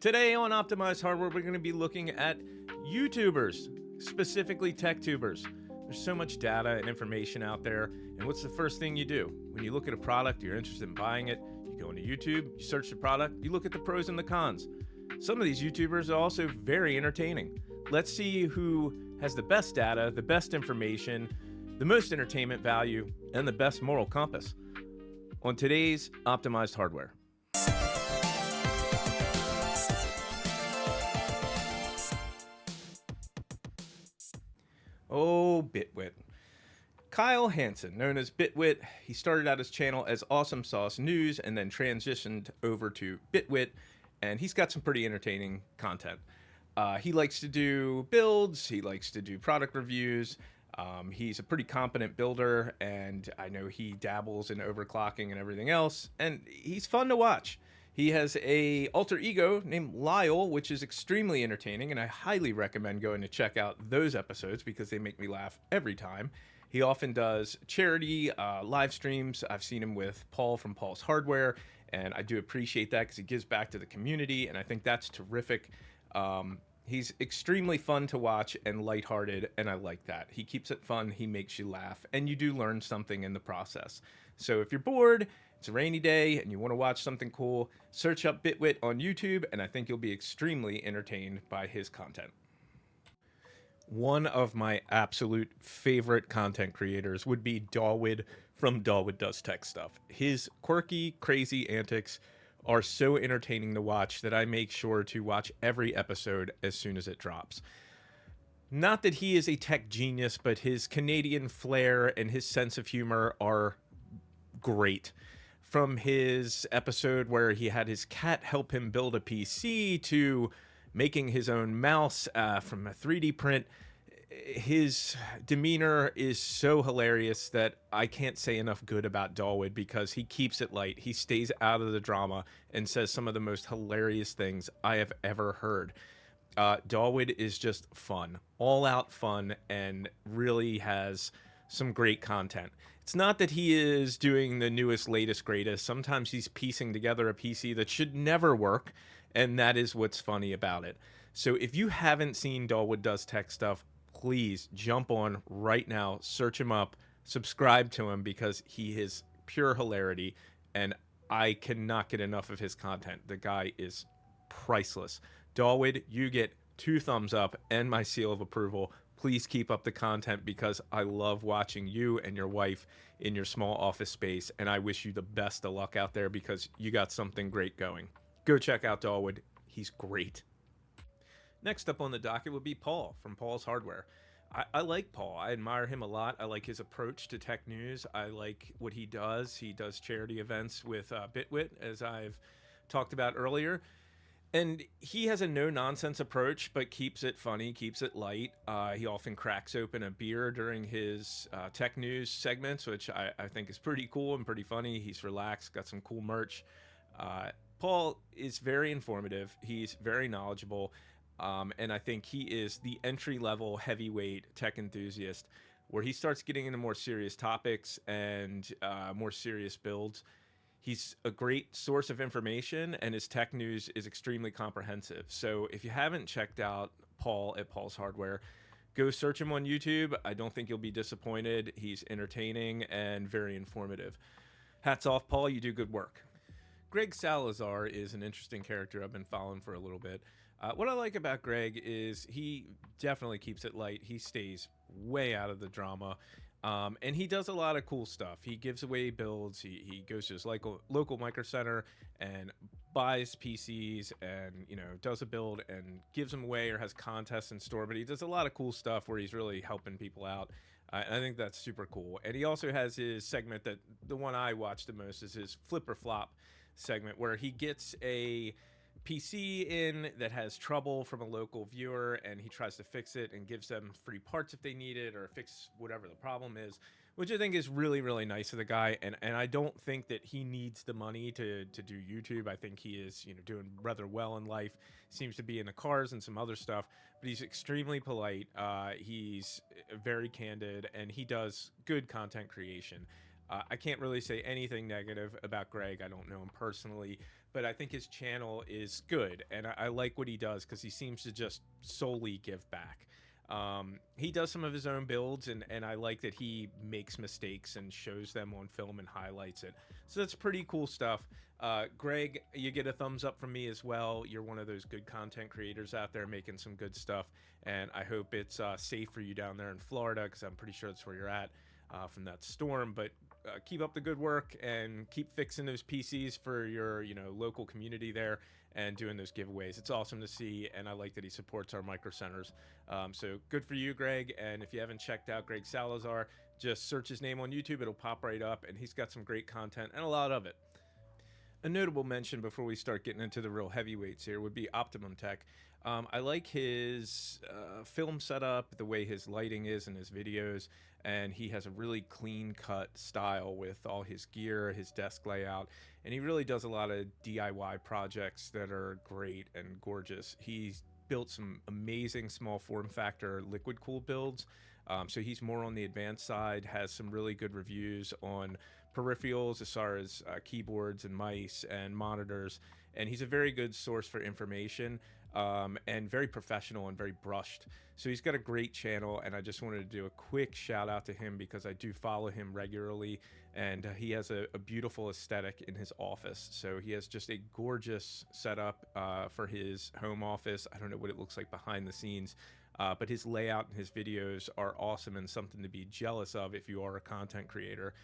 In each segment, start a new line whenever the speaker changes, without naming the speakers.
Today on Optimized Hardware, we're going to be looking at YouTubers, specifically tech tubers. There's so much data and information out there, and what's the first thing you do? When you look at a product, you're interested in buying it, you go into YouTube, you search the product, you look at the pros and the cons. Some of these YouTubers are also very entertaining. Let's see who has the best data, the best information, the most entertainment value, and the best moral compass on today's Optimized Hardware. Oh, Bitwit. Kyle Hansen, known as Bitwit, he started out his channel as Awesome Sauce News and then transitioned over to Bitwit, and he's got some pretty entertaining content. He likes to do builds, he likes to do product reviews. He's a pretty competent builder, and I know he dabbles in overclocking and everything else, and he's fun to watch. He has a alter ego named Lyle, which is extremely entertaining, and I highly recommend going to check out those episodes because they make me laugh every time. He often does charity live streams. I've seen him with Paul from Paul's Hardware, and I do appreciate that because he gives back to the community, and I think that's terrific. He's extremely fun to watch and lighthearted, and I like that. He keeps it fun, he makes you laugh, and you do learn something in the process. So if you're bored, it's a rainy day, and you want to watch something cool, search up Bitwit on YouTube, and I think you'll be extremely entertained by his content. One of my absolute favorite content creators would be Dawid from Dawid Does Tech Stuff. His quirky, crazy antics are so entertaining to watch that I make sure to watch every episode as soon as it drops. Not that he is a tech genius, but his Canadian flair and his sense of humor are great. From his episode where he had his cat help him build a PC to making his own mouse from a 3D print, his demeanor is so hilarious that I can't say enough good about Dawid because he keeps it light. He stays out of the drama and says some of the most hilarious things I have ever heard. Dawid is just fun, all out fun, and really has some great content. It's not that he is doing the newest, latest, greatest. Sometimes he's piecing together a PC that should never work, and that is what's funny about it. So if you haven't seen Dawid Does Tech Stuff, please jump on right now, search him up, subscribe to him because he is pure hilarity, and I cannot get enough of his content. The guy is priceless. Dawid, you get 2 thumbs up and my seal of approval. Please keep up the content because I love watching you and your wife in your small office space, and I wish you the best of luck out there because you got something great going. Go check out Dawid. He's great. Next up on the docket would be Paul from Paul's Hardware. I like Paul. I admire him a lot. I like his approach to tech news. I like what he does. He does charity events with Bitwit, as I've talked about earlier. And he has a no-nonsense approach, but keeps it funny, keeps it light. He often cracks open a beer during his tech news segments, which I think is pretty cool and pretty funny. He's relaxed, got some cool merch. Paul is very informative. He's very knowledgeable. And I think he is the entry-level heavyweight tech enthusiast where he starts getting into more serious topics and more serious builds. He's a great source of information, and his tech news is extremely comprehensive. So if you haven't checked out Paul at Paul's Hardware, go search him on YouTube. I don't think you'll be disappointed. He's entertaining and very informative. Hats off, Paul. You do good work. Greg Salazar is an interesting character I've been following for a little bit. What I like about Greg is he definitely keeps it light. He stays way out of the drama. And he does a lot of cool stuff. He gives away builds. He goes to his local micro center and buys PCs and, does a build and gives them away or has contests in store. But he does a lot of cool stuff where he's really helping people out. And I think that's super cool. And he also has his segment that the one I watch the most is his Flip or Flop segment where he gets a PC in that has trouble from a local viewer and he tries to fix it and gives them free parts if they need it or fix whatever the problem is, which I think is really, really nice of the guy. And I don't think that he needs the money to do YouTube. I think he is, doing rather well in life, seems to be in the cars and some other stuff, but he's extremely polite. He's very candid and he does good content creation. I can't really say anything negative about Greg. I don't know him personally, but I think his channel is good, and I like what he does because he seems to just solely give back. He does some of his own builds, and I like that he makes mistakes and shows them on film and highlights it. So that's pretty cool stuff. Greg, you get a thumbs up from me as well. You're one of those good content creators out there making some good stuff, and I hope it's safe for you down there in Florida, because I'm pretty sure that's where you're at from that storm. But keep up the good work and keep fixing those PCs for your local community there and doing those giveaways. It's awesome to see, and I like that he supports our micro centers. So good for you, Greg. And if you haven't checked out Greg Salazar, just search his name on YouTube. It'll pop right up, and he's got some great content and a lot of it. A notable mention before we start getting into the real heavyweights here would be Optimum Tech. I like his film setup, the way his lighting is in his videos, and he has a really clean cut style with all his gear, his desk layout, and he really does a lot of DIY projects that are great and gorgeous. He's built some amazing small form factor liquid cool builds. So he's more on the advanced side, has some really good reviews on peripherals as far as keyboards and mice and monitors. And he's a very good source for information, and very professional and very brushed. So he's got a great channel, and I just wanted to do a quick shout out to him because I do follow him regularly, and he has a beautiful aesthetic in his office. So he has just a gorgeous setup for his home office. I don't know what it looks like behind the scenes, but his layout and his videos are awesome and something to be jealous of if you are a content creator.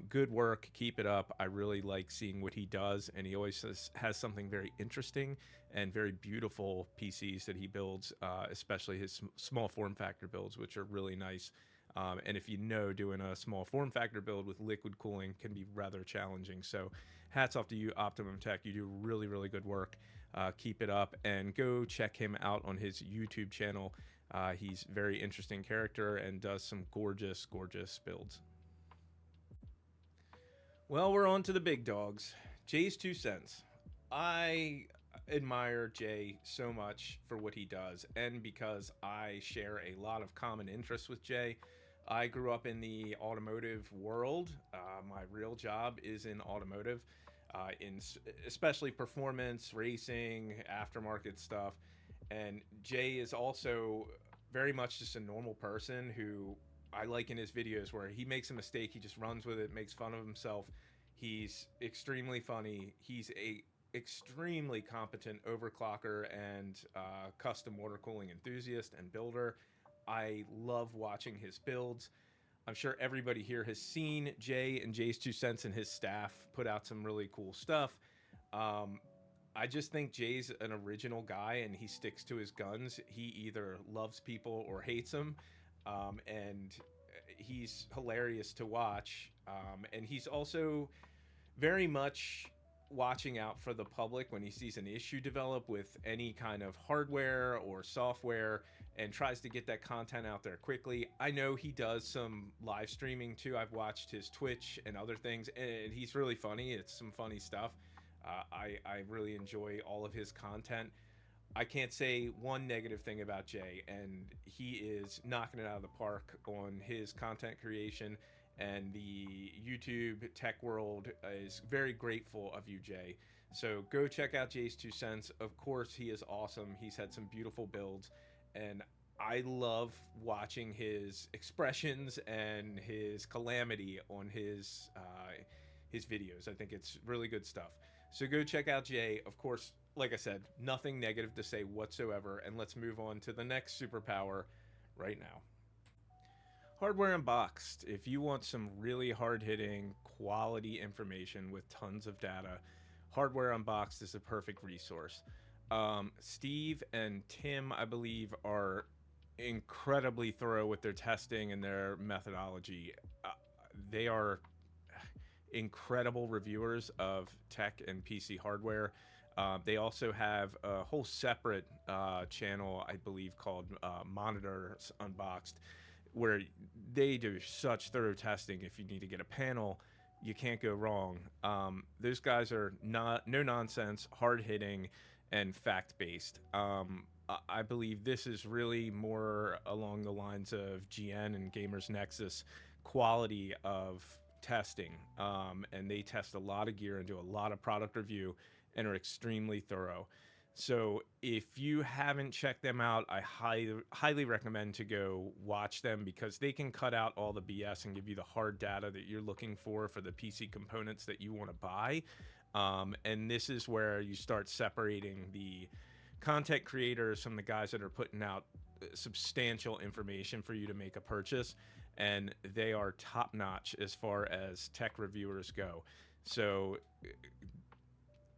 Good work, keep it up. I really like seeing what he does, and he always has something very interesting and very beautiful PCs that he builds, especially his small form factor builds, which are really nice. And if you know, doing a small form factor build with liquid cooling can be rather challenging. So hats off to you, Optimum Tech. You do really, really good work. Keep it up, and go check him out on his YouTube channel. He's a very interesting character and does some gorgeous, gorgeous builds. Well, we're on to the big dogs. Jaystwocents. I admire Jay so much for what he does, and because I share a lot of common interests with Jay. I grew up in the automotive world. My real job is in automotive, in especially performance, racing, aftermarket stuff. And Jay is also very much just a normal person who I like in his videos, where he makes a mistake, he just runs with it, makes fun of himself. He's extremely funny. He's a extremely competent overclocker and custom water cooling enthusiast and builder. I love watching his builds. I'm sure everybody here has seen Jay and Jaystwocents and his staff put out some really cool stuff. I just think Jay's an original guy, and he sticks to his guns. He either loves people or hates them, and he's hilarious to watch. And he's also very much watching out for the public when he sees an issue develop with any kind of hardware or software, and tries to get that content out there quickly. I know he does some live streaming too. I've watched his Twitch and other things, and he's really funny. It's some funny stuff. I really enjoy all of his content. I can't say one negative thing about Jay, and he is knocking it out of the park on his content creation, and the YouTube tech world is very grateful of you, Jay. So go check out Jaystwocents. Of course, he is awesome. He's had some beautiful builds, and I love watching his expressions and his calamity on his videos. I think it's really good stuff. So go check out Jay. Of course, like I said, nothing negative to say whatsoever. And let's move on to the next superpower right now. Hardware Unboxed. If you want some really hard-hitting, quality information with tons of data, Hardware Unboxed is a perfect resource. Steve and Tim, I believe, are incredibly thorough with their testing and their methodology. They are incredible reviewers of tech and PC hardware. They also have a whole separate channel, I believe, called Monitors Unboxed, where they do such thorough testing. If you need to get a panel, you can't go wrong. Those guys are no nonsense, hard hitting, and fact based. I believe this is really more along the lines of GN and GamersNexus quality of testing, and they test a lot of gear and do a lot of product review, and are extremely thorough. So if you haven't checked them out, I highly recommend to go watch them, because they can cut out all the BS and give you the hard data that you're looking for the PC components that you want to buy. And this is where you start separating the content creators from the guys that are putting out substantial information for you to make a purchase. And they are top notch as far as tech reviewers go. So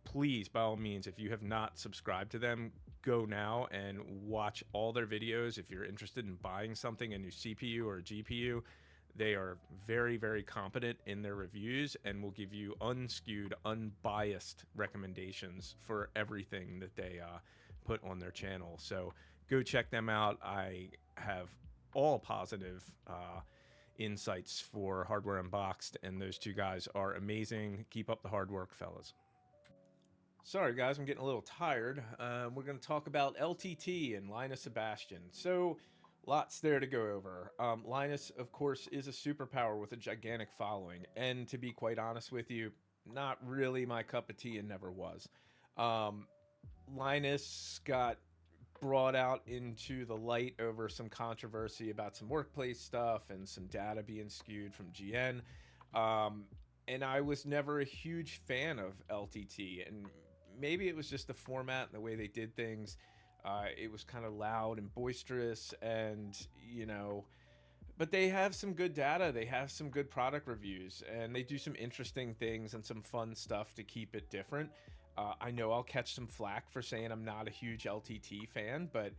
please, by all means, if you have not subscribed to them, go now and watch all their videos. If you're interested in buying something, a new CPU or a GPU, they are very, very competent in their reviews and will give you unskewed, unbiased recommendations for everything that they put on their channel. So go check them out. I have all positive insights for Hardware Unboxed, and those two guys are amazing. Keep up the hard work, fellas. Sorry, guys, I'm getting a little tired. We're going to talk about LTT and Linus Sebastian. So, lots there to go over. Linus, of course, is a superpower with a gigantic following. And to be quite honest with you, not really my cup of tea and never was. Linus got brought out into the light over some controversy about some workplace stuff and some data being skewed from GN. And I was never a huge fan of LTT, and maybe it was just the format and the way they did things. It was kind of loud and boisterous, and but they have some good data, they have some good product reviews, and they do some interesting things and some fun stuff to keep it different. I know I'll catch some flack for saying I'm not a huge LTT fan, but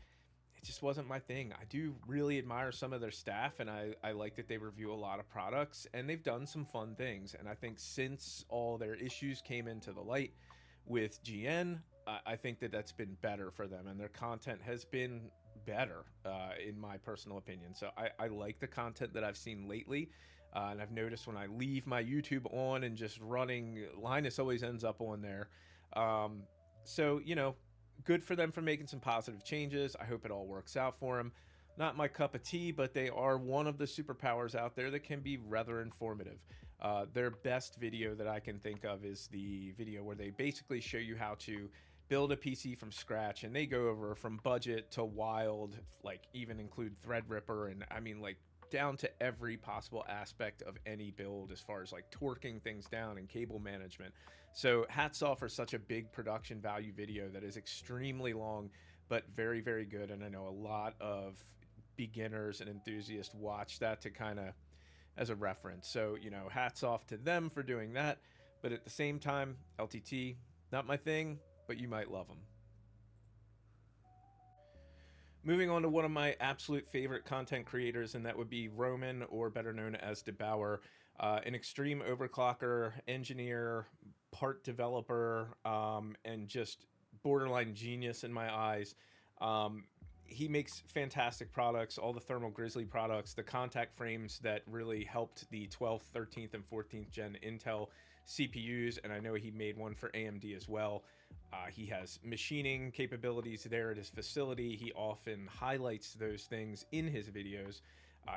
it just wasn't my thing. I do really admire some of their staff, and I like that they review a lot of products, and they've done some fun things. And I think since all their issues came into the light with GN, I think that that's been better for them, and their content has been better, in my personal opinion. So I like the content that I've seen lately, and I've noticed when I leave my YouTube on and just running, Linus always ends up on there. So, good for them for making some positive changes. I hope it all works out for them. Not my cup of tea, but they are one of the superpowers out there that can be rather informative. Their best video that I can think of is the video where they basically show you how to build a PC from scratch, and they go over from budget to wild, like even include Threadripper, and I mean, like, down to every possible aspect of any build as far as like torquing things down and cable management. So hats off for such a big production value video that is extremely long but very, very good. And I know a lot of beginners and enthusiasts watch that to kind of as a reference. So, hats off to them for doing that. But at the same time, LTT, not my thing, but you might love them. Moving on to one of my absolute favorite content creators, and that would be Roman, or better known as Debower, an extreme overclocker, engineer, part developer, and just borderline genius in my eyes. He makes fantastic products, all the Thermal Grizzly products, the contact frames that really helped the 12th, 13th, and 14th gen Intel CPUs, and I know he made one for AMD as well. He has machining capabilities there at his facility. He often highlights those things in his videos.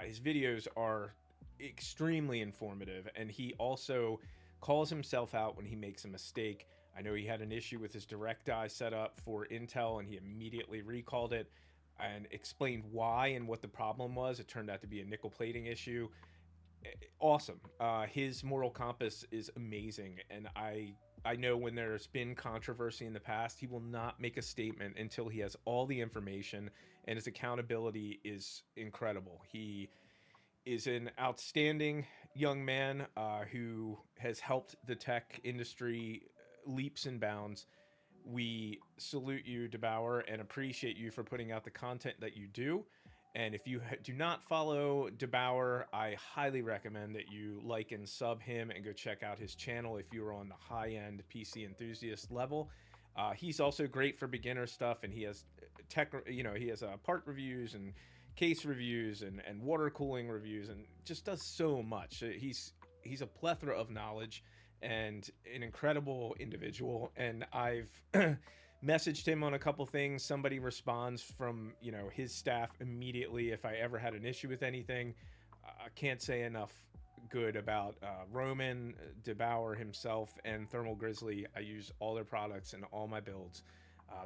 His videos are extremely informative, and he also calls himself out when he makes a mistake. I know he had an issue with his DirectDi setup for Intel, and he immediately recalled it and explained why and what the problem was. It turned out to be a nickel plating issue. Awesome. His moral compass is amazing, and I know when there's been controversy in the past, he will not make a statement until he has all the information, and his accountability is incredible. He is an outstanding young man who has helped the tech industry leaps and bounds. We salute you, Debower, and appreciate you for putting out the content that you do. And if you do not follow Debower, I highly recommend that you like and sub him and go check out his channel if you're on the high-end PC enthusiast level. He's also great for beginner stuff, and he has he has part reviews and case reviews and water cooling reviews, and just does so much. He's a plethora of knowledge and an incredible individual, and I've messaged him on a couple things. Somebody responds from his staff immediately if I ever had an issue with anything. I can't say enough good about Roman, Debower himself, and Thermal Grizzly. I use all their products in all my builds.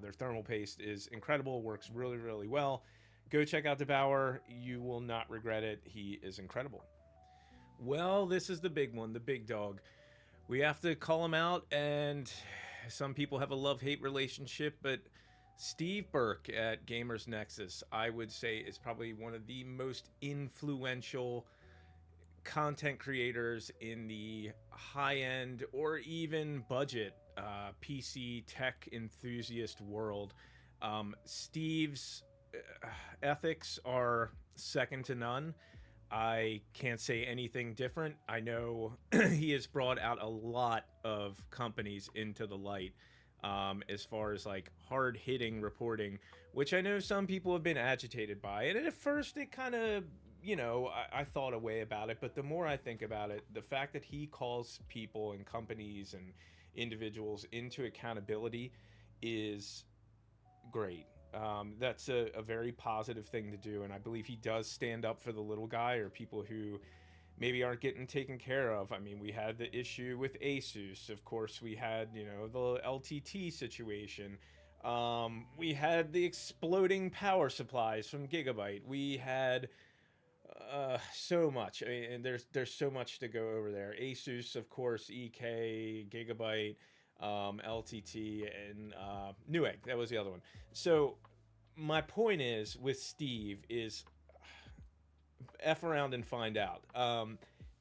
Their thermal paste is incredible, works really, really well. Go check out Debower. You will not regret it. He is incredible. Well, this is the big one, the big dog. We have to call him out, and some people have a love-hate relationship, but Steve Burke at GamersNexus, I would say, is probably one of the most influential content creators in the high-end or even budget PC tech enthusiast world. Steve's ethics are second to none. I can't say anything different. I know he has brought out a lot of companies into the light, as far as like hard hitting reporting, which I know some people have been agitated by. And at first, it kind of, I thought a way about it. But the more I think about it, the fact that he calls people and companies and individuals into accountability is great. That's a very positive thing to do, and I believe he does stand up for the little guy or people who maybe aren't getting taken care of. I mean, we had the issue with Asus. Of course, we had, the LTT situation. We had the exploding power supplies from Gigabyte. We had so much. I mean, and there's so much to go over there. Asus, of course, EK, Gigabyte, LTT, and Newegg. That was the other one. So my point is with Steve is F around and find out.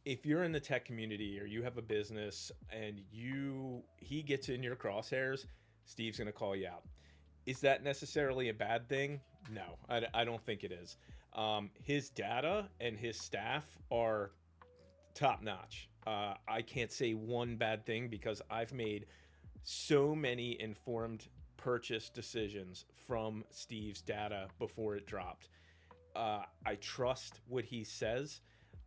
If you're in the tech community or you have a business and he gets in your crosshairs, Steve's going to call you out. Is that necessarily a bad thing? No, I don't think it is. His data and his staff are top notch. I can't say one bad thing because I've made so many informed purchase decisions from Steve's data before it dropped. I trust what he says.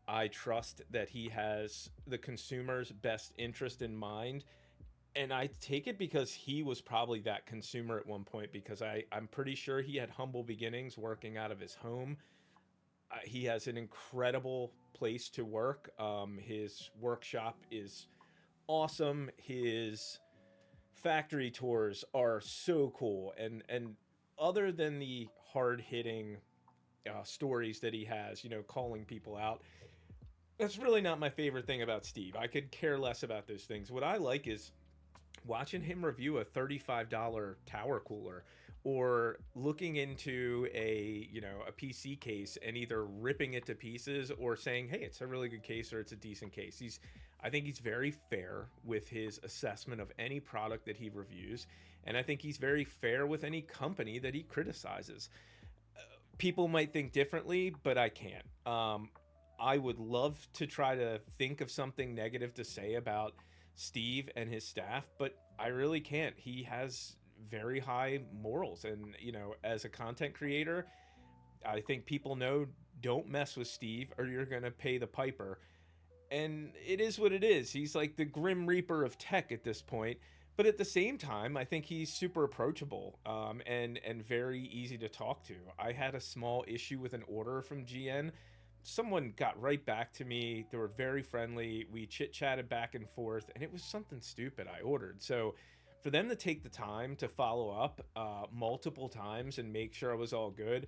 I trust that he has the consumer's best interest in mind. And I take it because he was probably that consumer at one point, because I'm pretty sure he had humble beginnings working out of his home. He has an incredible place to work. His workshop is awesome. His factory tours are so cool. And other than the hard hitting stories that he has, calling people out, that's really not my favorite thing about Steve. I could care less about those things. What I like is watching him review a $35 tower cooler, or looking into a PC case and either ripping it to pieces or saying, hey, it's a really good case or it's a decent case. I think he's very fair with his assessment of any product that he reviews, and I think he's very fair with any company that he criticizes. People might think differently, but I can't. I would love to try to think of something negative to say about Steve and his staff, but I really can't. He has very high morals, and as a content creator, I think people know, don't mess with Steve or you're gonna pay the piper. And it is what it is. He's like the grim reaper of tech at this point, but at the same time, I think he's super approachable, and very easy to talk to. I had a small issue with an order from GN. Someone got right back to me. They were very friendly. We chit-chatted back and forth, and it was something stupid I ordered. So for them to take the time to follow up multiple times and make sure I was all good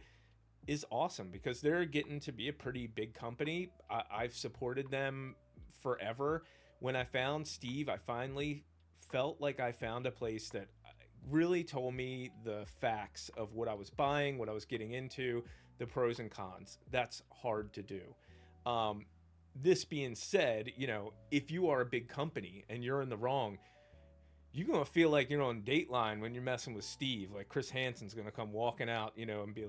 is awesome, because they're getting to be a pretty big company. I've supported them forever. When I found Steve, I finally felt like I found a place that really told me the facts of what I was buying, what I was getting into, the pros and cons. That's hard to do. This being said, if you are a big company and you're in the wrong, you're going to feel like you're on Dateline when you're messing with Steve. Like Chris Hansen's going to come walking out, and be,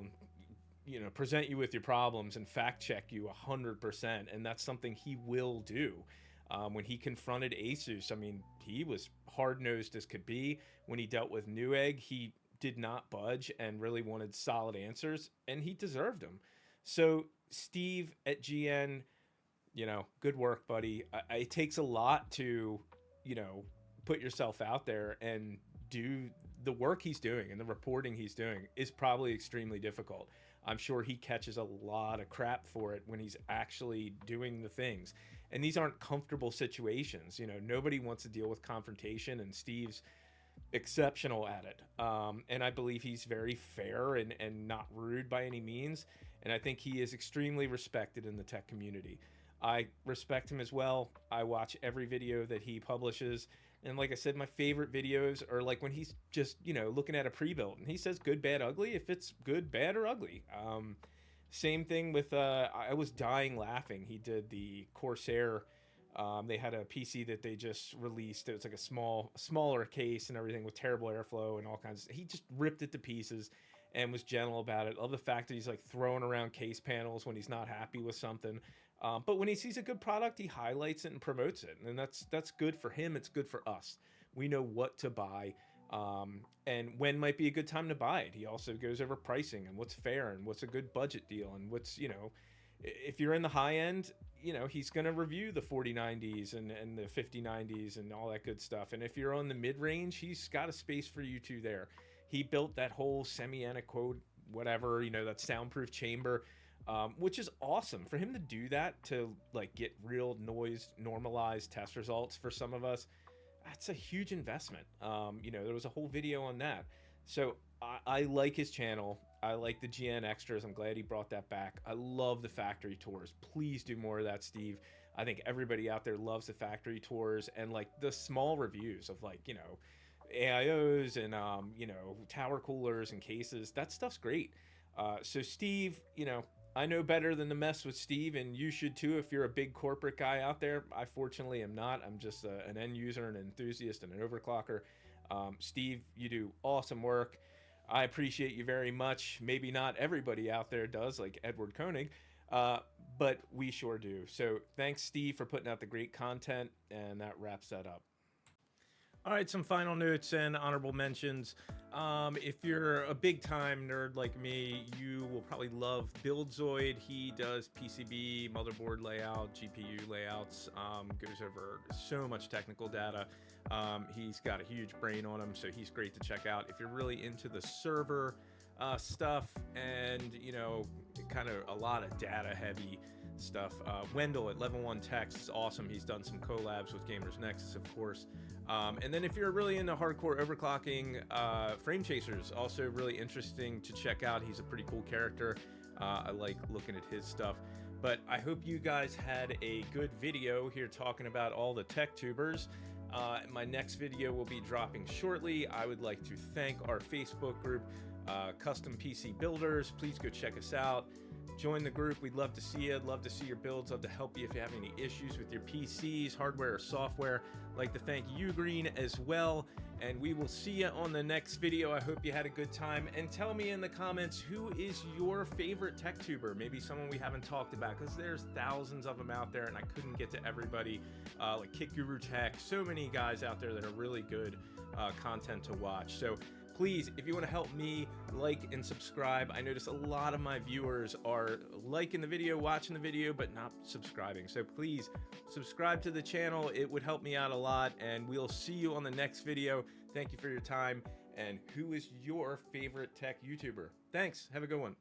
present you with your problems and fact check you 100%. And that's something he will do. When he confronted Asus, I mean, he was hard-nosed as could be. When he dealt with Newegg, he did not budge and really wanted solid answers, and he deserved them. So Steve at GN, good work, buddy. It takes a lot to, put yourself out there and do the work he's doing and the reporting he's doing is probably extremely difficult. I'm sure he catches a lot of crap for it when he's actually doing the things. And these aren't comfortable situations. You know, nobody wants to deal with confrontation, and Steve's exceptional at it. And I believe he's very fair and not rude by any means. And I think he is extremely respected in the tech community. I respect him as well. I watch every video that he publishes. And like I said, my favorite videos are like when he's just, you know, looking at a pre-built and he says good, bad, ugly, if it's good, bad, or ugly. Same thing with, I was dying laughing. He did the Corsair. They had a PC that they just released. It was like a smaller case and everything with terrible airflow and all kinds. He just ripped it to pieces and was gentle about it. I love the fact that he's like throwing around case panels when he's not happy with something. But when he sees a good product, he highlights it and promotes it. And that's good for him. It's good for us. We know what to buy. And when might be a good time to buy it. He also goes over pricing and what's fair and what's a good budget deal and what's, you know, if you're in the high end, you know, he's going to review the 4090s and the 5090s and all that good stuff. And if you're on the mid range, he's got a space for you too there. He built that whole semi-anechoic, whatever, you know, that soundproof chamber, which is awesome for him to do that, to like get real noise normalized test results for some of us. That's a huge investment. You know, there was a whole video on that. So I like his channel. I like the GN extras. I'm glad he brought that back. I love the factory tours. Please do more of that, Steve. I think everybody out there loves the factory tours and like the small reviews of like, you know, AIOs and, you know, tower coolers and cases. That stuff's great. So Steve, you know, I know better than to mess with Steve, and you should too if you're a big corporate guy out there. I fortunately am not. I'm just an end user, an enthusiast, and an overclocker. Steve, you do awesome work. I appreciate you very much. Maybe not everybody out there does, like Edward Koenig, but we sure do. So thanks, Steve, for putting out the great content, and that wraps that up. All right, some final notes and honorable mentions. If you're a big time nerd like me, you will probably love BuildZoid. He does PCB, motherboard layout, GPU layouts, goes over so much technical data. He's got a huge brain on him, so he's great to check out. If you're really into the server stuff and, you know, kind of a lot of data heavy stuff, Wendell at Level 1 Techs is awesome. He's done some collabs with GamersNexus, of course. And then if you're really into hardcore overclocking, Frame Chaser's also really interesting to check out. He's a pretty cool character. I like looking at his stuff. But I hope you guys had a good video here talking about all the tech tubers. My next video will be dropping shortly. I would like to thank our Facebook group, Custom PC Builders. Please go check us out. Join the group. We'd love to see you. Love to see your builds. Love to help you if you have any issues with your PCs, hardware, or software. Like to thank you, Green, as well. And we will see you on the next video. I hope you had a good time. And tell me in the comments, who is your favorite tech tuber? Maybe someone we haven't talked about, because there's thousands of them out there, and I couldn't get to everybody. Like Kit Guru Tech, so many guys out there that are really good content to watch. So please, if you want to help me, like and subscribe. I notice a lot of my viewers are liking the video, watching the video, but not subscribing. So please subscribe to the channel. It would help me out a lot, and we'll see you on the next video. Thank you for your time. And who is your favorite tech YouTuber? Thanks. Have a good one.